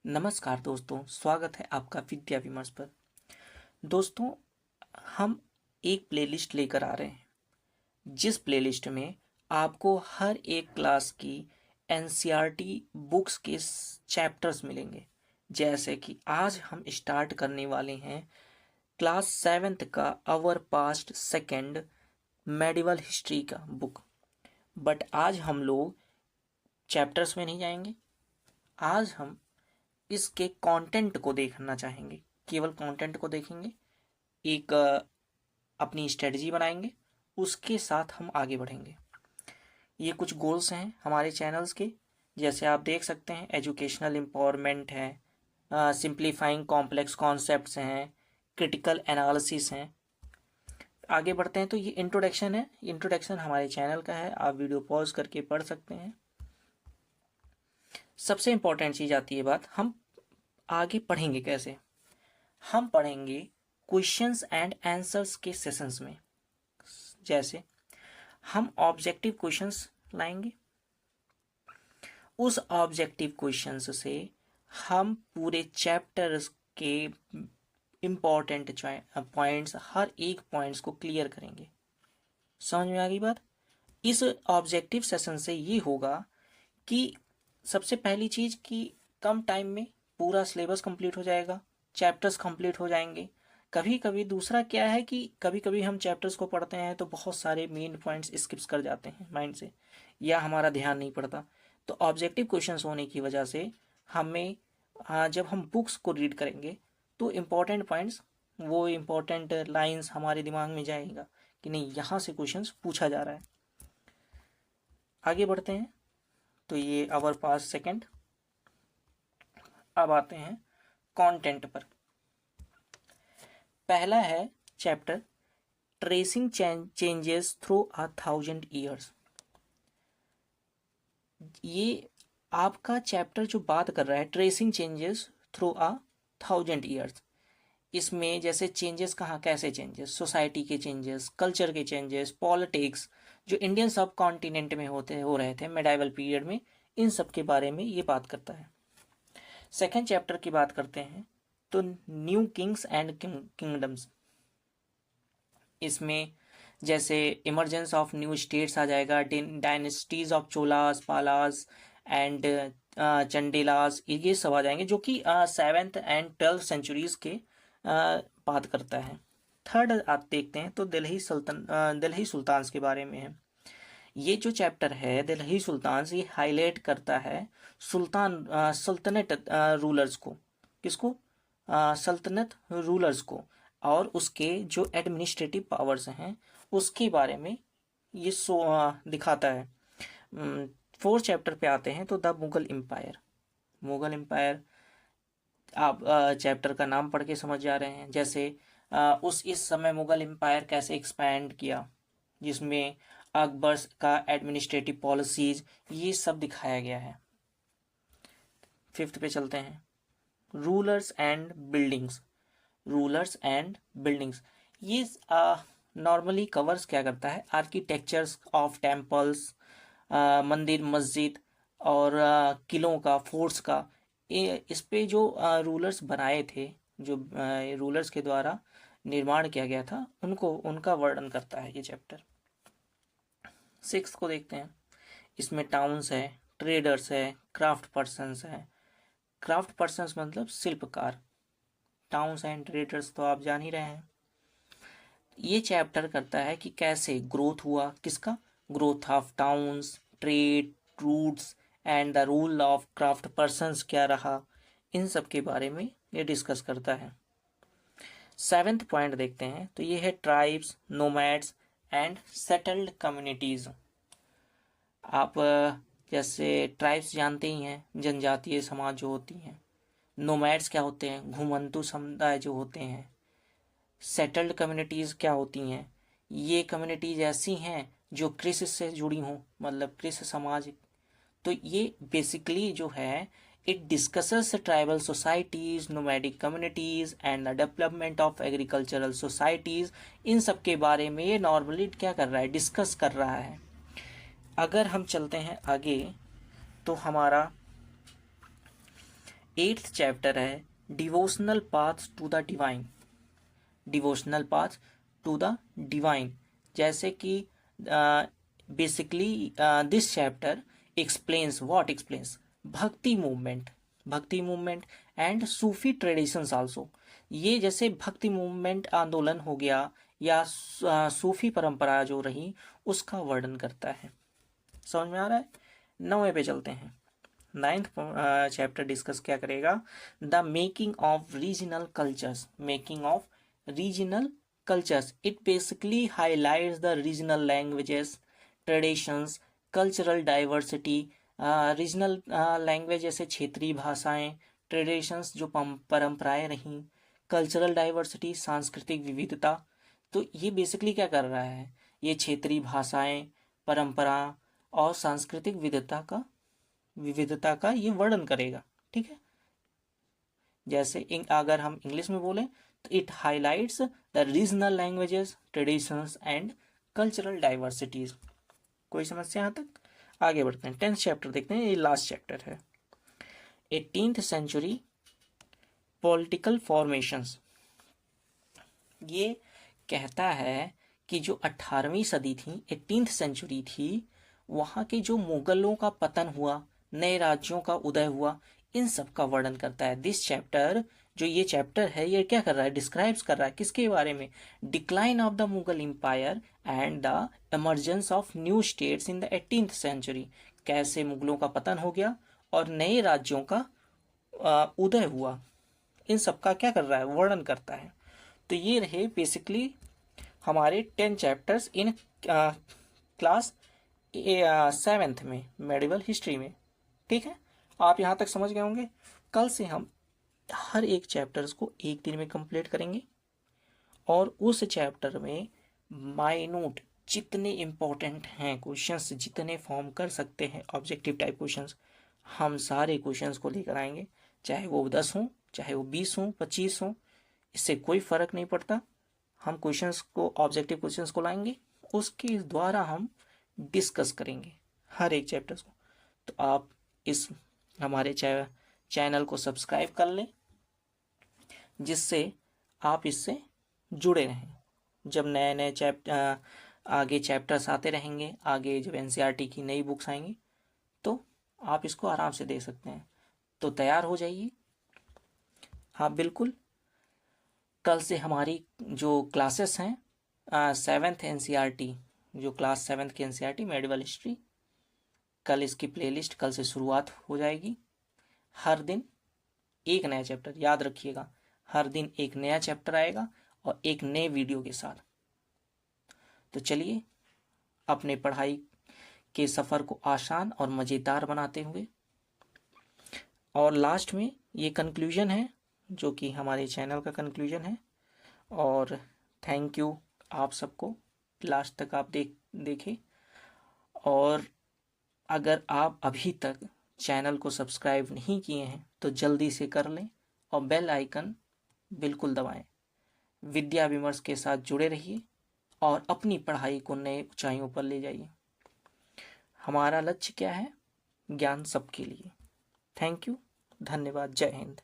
नमस्कार दोस्तों, स्वागत है आपका विद्या विमर्श पर। दोस्तों, हम एक प्लेलिस्ट लेकर आ रहे हैं जिस प्लेलिस्ट में आपको हर एक क्लास की एनसीईआरटी बुक्स के चैप्टर्स मिलेंगे। जैसे कि आज हम स्टार्ट करने वाले हैं क्लास 7th का our past second medieval history का बुक। बट आज हम लोग चैप्टर्स में नहीं जाएंगे। आज हम इसके कंटेंट को देखना चाहेंगे, केवल कंटेंट को देखेंगे, एक अपनी स्ट्रेटजी बनाएंगे, उसके साथ हम आगे बढ़ेंगे। ये कुछ गोल्स हैं हमारे चैनल्स के, जैसे आप देख सकते हैं एजुकेशनल एम्पावरमेंट है, सिंप्लीफाइंग कॉम्प्लेक्स कॉन्सेप्ट्स हैं, क्रिटिकल एनालिसिस हैं। आगे बढ़ते हैं तो ये इंट्रोडक्शन है। इंट्रोडक्शन हमारे चैनल का है, आप वीडियो पॉज करके पढ़ सकते हैं। सबसे इंपॉर्टेंट चीज़ आती है बात, हम आगे पढ़ेंगे कैसे। हम पढ़ेंगे क्वेश्चंस एंड आंसर्स के सेशंस में। जैसे हम ऑब्जेक्टिव क्वेश्चंस लाएंगे, उस ऑब्जेक्टिव क्वेश्चंस से हम पूरे चैप्टर्स के इम्पॉर्टेंट पॉइंट्स, हर एक पॉइंट्स को क्लियर करेंगे। समझ में आ गई बात। इस ऑब्जेक्टिव सेशन से ये होगा कि सबसे पहली चीज़ कि कम टाइम में पूरा सिलेबस कंप्लीट हो जाएगा, चैप्टर्स कंप्लीट हो जाएंगे। कभी कभी दूसरा क्या है कि कभी कभी हम चैप्टर्स को पढ़ते हैं तो बहुत सारे मेन पॉइंट्स स्किप्स कर जाते हैं माइंड से, या हमारा ध्यान नहीं पड़ता। तो ऑब्जेक्टिव क्वेश्चंस होने की वजह से हमें जब हम बुक्स को रीड करेंगे तो इम्पॉर्टेंट पॉइंट्स, वो इम्पॉर्टेंट लाइंस हमारे दिमाग में जाएगा कि नहीं, यहाँ से क्वेश्चंस पूछा जा रहा है। आगे बढ़ते हैं तो ये आवर पास्ट सेकंड। अब आते हैं कंटेंट पर। पहला है chapter tracing changes through 1000 years. ये आपका चैप्टर जो बात कर रहा है ट्रेसिंग चेंजेस थ्रू 1000 ईयर्स। इसमें जैसे चेंजेस कहाँ, कैसे चेंजेस, सोसाइटी के चेंजेस, कल्चर के चेंजेस, पॉलिटिक्स जो इंडियन सब कॉन्टिनेंट में हो रहे थे मेडाइवल पीरियड में, इन सब के बारे में ये बात करता है। सेकेंड चैप्टर की बात करते हैं तो न्यू किंग्स एंड किंगडम्स। इसमें जैसे इमरजेंस ऑफ न्यू स्टेट्स आ जाएगा, dynasties of Cholas, Palas and Chandelas, ये सब आ जाएंगे जो कि 7th एंड 12th सेंचुरीज के बात करता है। थर्ड आप देखते हैं तो दिल्ली सुल्तान्स के बारे में है। ये जो चैप्टर है दिल्ली सुल्तान्स, ये हाईलाइट करता है सल्तनत रूलर्स को। किसको? सल्तनत रूलर्स को, और उसके जो एडमिनिस्ट्रेटिव पावर्स हैं उसके बारे में ये दिखाता है। फोर्थ चैप्टर पे आते हैं तो the Mughal empire. Mughal empire आप चैप्टर का नाम पढ़ के समझ जा रहे हैं। जैसे इस समय मुगल एम्पायर कैसे एक्सपैंड किया, जिसमें अकबर का एडमिनिस्ट्रेटिव पॉलिसीज, ये सब दिखाया गया है। फिफ्थ पे चलते हैं, rulers and buildings. Rulers and buildings ये नॉर्मली कवर्स क्या करता है, आर्किटेक्चर्स ऑफ टेम्पल्स, मंदिर, मस्जिद और किलों का, फोर्ट्स का। इस पे जो रूलर्स बनाए थे, जो रूलर्स के द्वारा निर्माण किया गया था, उनका वर्णन करता है ये चैप्टर। सिक्स्थ को देखते हैं। इसमें टाउन्स है, ट्रेडर्स है, क्राफ्ट पर्सन्स है। क्राफ्ट पर्सन्स मतलब शिल्पकार, टाउन्स एंड ट्रेडर्स तो आप जान ही रहे हैं। ये चैप्टर करता है कि कैसे ग्रोथ हुआ, किसका growth of towns, trade routes and the rule of craft persons क्या रहा, इन सब के बारे में ये डिस्कस करता है। 7th पॉइंट देखते हैं तो ये है tribes, nomads and settled communities. आप जैसे ट्राइब्स जानते ही हैं, जनजातीय समाज जो होती हैं। नोमैड्स क्या होते हैं, घुमंतु समुदाय जो होते हैं। सेटल्ड कम्युनिटीज़ क्या होती हैं, ये कम्युनिटीज़ ऐसी हैं जो कृषि से जुड़ी हों, मतलब कृषि समाज। तो ये बेसिकली जो है, it discusses tribal societies, nomadic communities and the development of agricultural societies. इन सब के बारे में ये नॉर्मली क्या कर रहा है, डिस्कस कर रहा है। अगर हम चलते हैं आगे तो हमारा 8th चैप्टर है devotional path to the divine. Devotional path to the divine, जैसे कि basically this chapter explains what explains Bhakti movement and Sufi traditions also. ये जैसे भक्ति मूवमेंट आंदोलन हो गया या सूफी परंपरा जो रही उसका वर्णन करता है। समझ में आ रहा है। 9वें पे चलते हैं। 9th चैप्टर डिस्कस क्या करेगा, the making of regional cultures. Making of regional cultures. It basically highlights the regional languages, traditions, cultural diversity. Regional language जैसे क्षेत्रीय भाषाएं, ट्रेडिशंस जो परंपराएं रहीं, कल्चरल डाइवर्सिटी सांस्कृतिक विविधता। तो ये बेसिकली क्या कर रहा है, ये क्षेत्रीय भाषाएं, परंपरा और सांस्कृतिक विविधता का ये वर्णन करेगा। ठीक है। जैसे अगर हम इंग्लिश में बोलें तो it highlights the regional languages, traditions and cultural diversities. कोई समस्या यहाँ तक? आगे बढ़ते हैं। 10th चैप्टर देखते हैं, ये लास्ट चैप्टर है। 18th century political formations. ये कहता है कि जो 18वीं सदी थी, 18th सेंचुरी थी, वहाँ के जो मुगलों का पतन हुआ, नए राज्यों का उदय हुआ, इन सब का वर्णन करता है। दिस चैप्टर, जो ये चैप्टर है, ये क्या कर रहा है, डिस्क्राइब्स कर रहा है किसके बारे में, decline of the Mughal empire and the emergence of new states in the 18th century. कैसे मुगलों का पतन हो गया और नए राज्यों का उदय हुआ, इन सब का क्या कर रहा है, वर्णन करता है। तो ये रहे बेसिकली हमारे 10 चैप्टर्स इन क्लास 7th में मेडिवल हिस्ट्री में। ठीक है, आप यहाँ तक समझ गए होंगे। कल से हम हर एक चैप्टर्स को एक दिन में कंप्लीट करेंगे और उस चैप्टर में माइन्यूट जितने इम्पोर्टेंट हैं क्वेश्चंस, जितने फॉर्म कर सकते हैं ऑब्जेक्टिव टाइप क्वेश्चंस, हम सारे क्वेश्चंस को लेकर आएंगे। चाहे वो 10 हों, चाहे वो 20 हों, 25 हों, इससे कोई फ़र्क नहीं पड़ता। हम क्वेश्चंस को, ऑब्जेक्टिव क्वेश्चंस को लाएंगे, उसके द्वारा हम डिस्कस करेंगे हर एक चैप्टर्स को। तो आप इस हमारे चैनल को सब्सक्राइब कर लें, जिससे आप इससे जुड़े रहें। जब नए नए आगे चैप्टर्स आते रहेंगे, आगे जब एनसीईआरटी की नई बुक्स आएंगी तो आप इसको आराम से देख सकते हैं। तो तैयार हो जाइए। हाँ बिल्कुल, कल से हमारी जो क्लासेस हैं 7th एनसीईआरटी, जो क्लास 7th की एनसीईआरटी मेडिवल हिस्ट्री, कल इसकी प्लेलिस्ट कल से शुरुआत हो जाएगी। हर दिन एक नया चैप्टर, याद रखिएगा, हर दिन एक नया चैप्टर आएगा और एक नए वीडियो के साथ। तो चलिए, अपने पढ़ाई के सफ़र को आसान और मज़ेदार बनाते हुए, और लास्ट में ये कंक्लूजन है जो कि हमारे चैनल का कंक्लूजन है। और थैंक यू आप सबको, लास्ट तक आप देखें। और अगर आप अभी तक चैनल को सब्सक्राइब नहीं किए हैं तो जल्दी से कर लें और बेल आइकन बिल्कुल दबाएं। विद्या विमर्श के साथ जुड़े रहिए और अपनी पढ़ाई को नए ऊंचाइयों पर ले जाइए। हमारा लक्ष्य क्या है, ज्ञान सबके लिए। थैंक यू, धन्यवाद, जय हिंद।